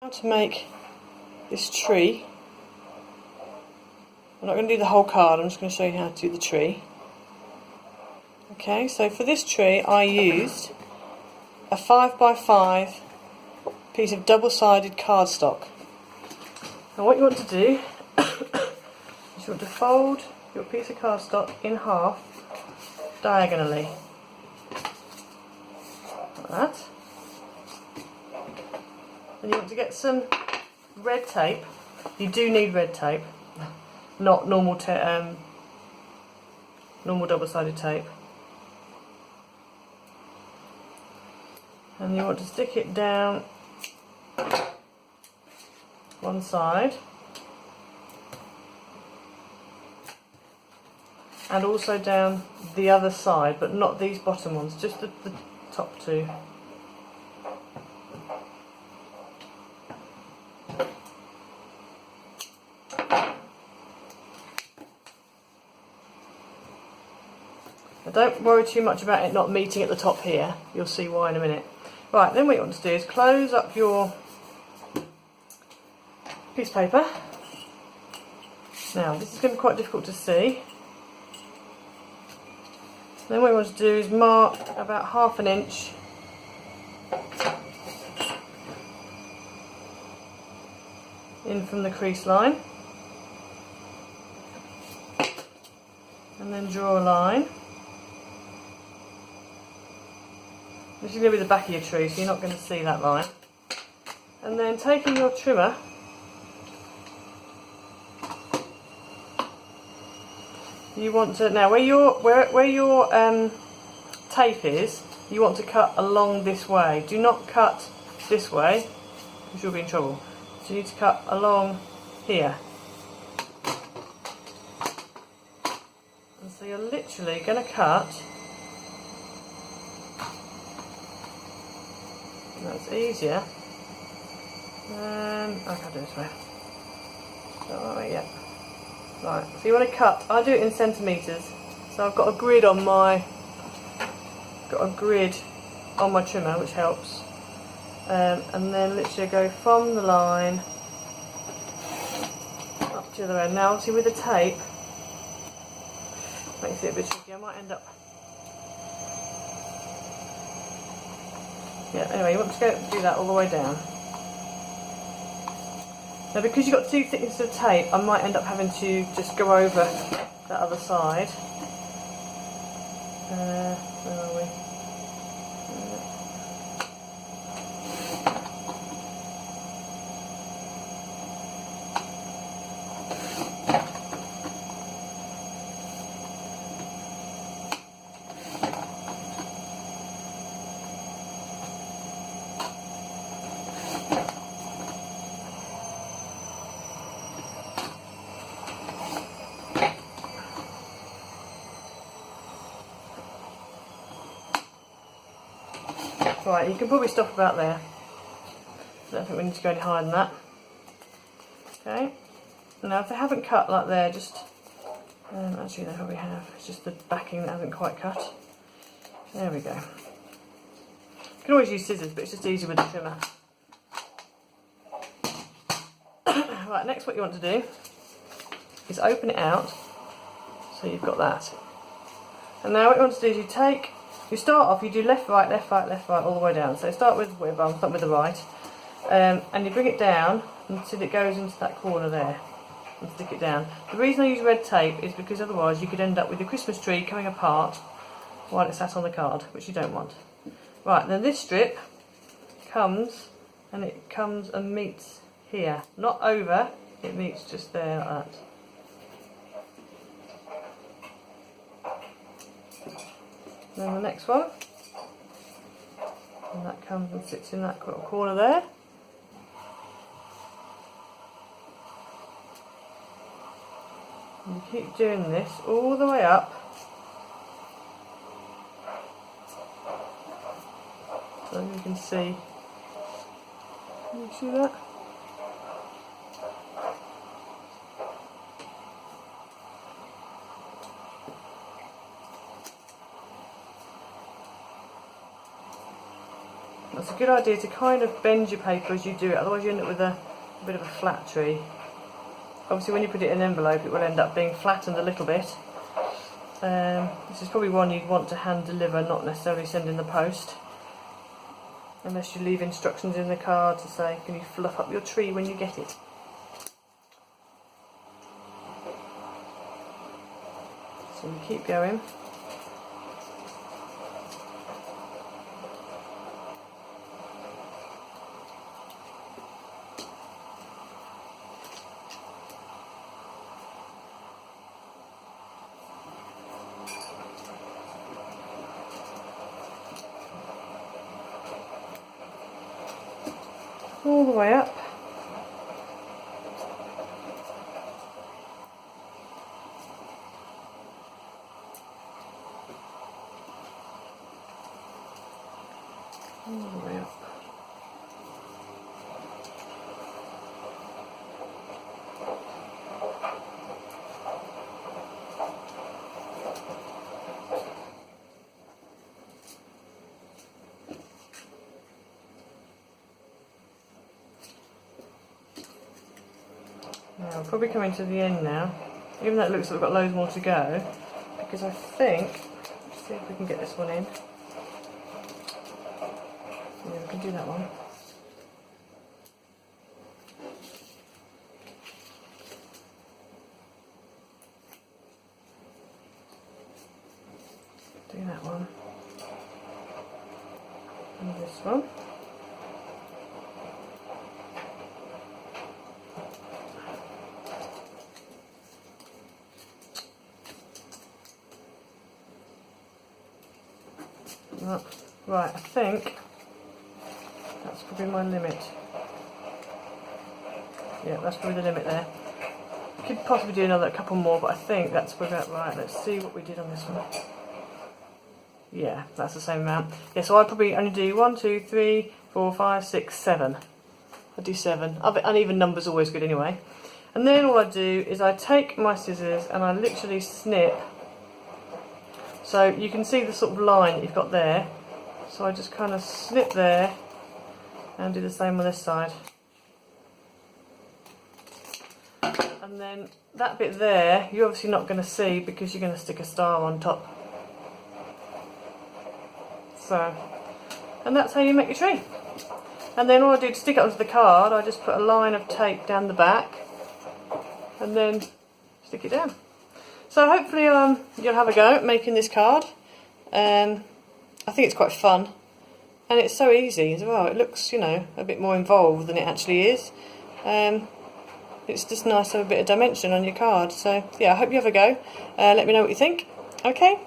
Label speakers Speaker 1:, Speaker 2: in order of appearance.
Speaker 1: How to make this tree. I'm not going to do the whole card, I'm just going to show you how to do the tree. Okay, so for this tree I used a 5x5 piece of double-sided cardstock. Now what you want to do is you want to fold your piece of cardstock in half diagonally, like that. Then you want to get some red tape. You do need red tape, not normal double-sided tape. And you want to stick it down one side and also down the other side, but not these bottom ones, just the top two. Now don't worry too much about it not meeting at the top here, you'll see why in a minute. Right, then what you want to do is close up your piece of paper. Now this is going to be quite difficult to see. Then what you want to do is mark about 1/2 inch in from the crease line, and then draw a line. This is going to be the back of your tree, so you're not going to see that line. And then taking your trimmer, you want to, now where your tape is, you want to cut along this way. Do not cut this way, because you'll be in trouble. So you need to cut along here. And so you're literally going to cut. That's easier. I can't do it this way. Not right yet. Right, so you want to cut. I do it in centimetres. So I've got a grid on my trimmer, which helps. And then literally go from the line up to the other end. Now, obviously, with the tape, makes it a bit tricky. I might end up. Yeah, anyway, you want to do that all the way down. Now because you've got 2 thicknesses of tape, I might end up having to just go over that other side. Where are we? Right, you can probably stop about there. I don't think we need to go any higher than that. Okay. Now if they haven't cut like there, just actually they probably have. It's just the backing that hasn't quite cut. There we go. You can always use scissors, but it's just easier with the trimmer. Right, next what you want to do is open it out so you've got that. And now what you want to do is you start off, you do left, right, left, right, left, right, all the way down. So start with the right, and you bring it down until it goes into that corner there, and stick it down. The reason I use red tape is because otherwise you could end up with your Christmas tree coming apart while it's sat on the card, which you don't want. Right, then this strip comes and meets here, not over, it meets just there like that. Then the next one, and that comes and sits in that little corner there. And you keep doing this all the way up so you can see. Can you see that? it's a good idea to kind of bend your paper as you do it, otherwise you end up with a bit of a flat tree. Obviously when you put it in an envelope it will end up being flattened a little bit. This is probably one you'd want to hand deliver, not necessarily send in the post. Unless you leave instructions in the card to say, can you fluff up your tree when you get it. So you keep going. All the way up. All the way up. Now, we're probably coming to the end now, even though it looks like we've got loads more to go, because I think, let's see if we can get this one in. Yeah, we can do that one. Do that one. And this one. Right, I think that's probably my limit. Yeah, that's probably the limit there. Could possibly do another couple more, but I think that's about right. Let's see what we did on this one. Yeah, that's the same amount. Yeah, so I probably only do 1, 2, 3, 4, 5, 6, 7. I do 7. Uneven numbers are always good anyway. And then all I do is I take my scissors and I literally snip. So you can see the sort of line that you've got there. So I just kind of snip there and do the same on this side. And then that bit there, you're obviously not going to see because you're going to stick a star on top. So, and that's how you make your tree. And then all I do to stick it onto the card, I just put a line of tape down the back and then stick it down. So hopefully you'll have a go at making this card. I think it's quite fun and it's so easy as well. It looks, you know, a bit more involved than it actually is. It's just nice to have a bit of dimension on your card. So yeah, I hope you have a go. Let me know what you think. Okay.